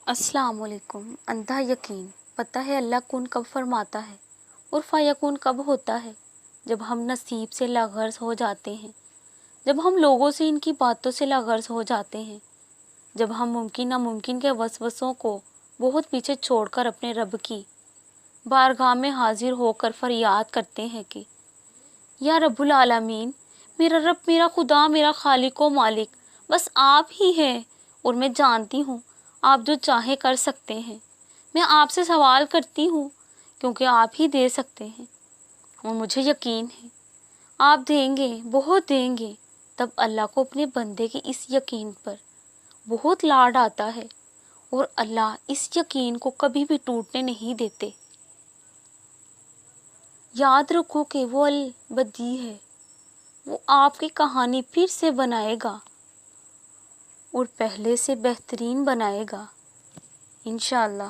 السلام علیکم۔ اندھا یقین، پتہ ہے اللہ کن کب فرماتا ہے اور فیکون کب ہوتا ہے؟ جب ہم نصیب سے لاغرض ہو جاتے ہیں، جب ہم لوگوں سے ان کی باتوں سے لاغرض ہو جاتے ہیں، جب ہم ممکن ناممکن کے وسوسوں کو بہت پیچھے چھوڑ کر اپنے رب کی بارگاہ میں حاضر ہو کر فریاد کرتے ہیں کہ یا رب العالمین، میرا رب، میرا خدا، میرا خالق و مالک بس آپ ہی ہیں، اور میں جانتی ہوں آپ جو چاہیں کر سکتے ہیں۔ میں آپ سے سوال کرتی ہوں کیونکہ آپ ہی دے سکتے ہیں، اور مجھے یقین ہے آپ دیں گے، بہت دیں گے۔ تب اللہ کو اپنے بندے کے اس یقین پر بہت لاڈ آتا ہے، اور اللہ اس یقین کو کبھی بھی ٹوٹنے نہیں دیتے۔ یاد رکھو کہ وہ البدیع ہے، وہ آپ کی کہانی پھر سے بنائے گا اور پہلے سے بہترین بنائے گا، انشاءاللہ۔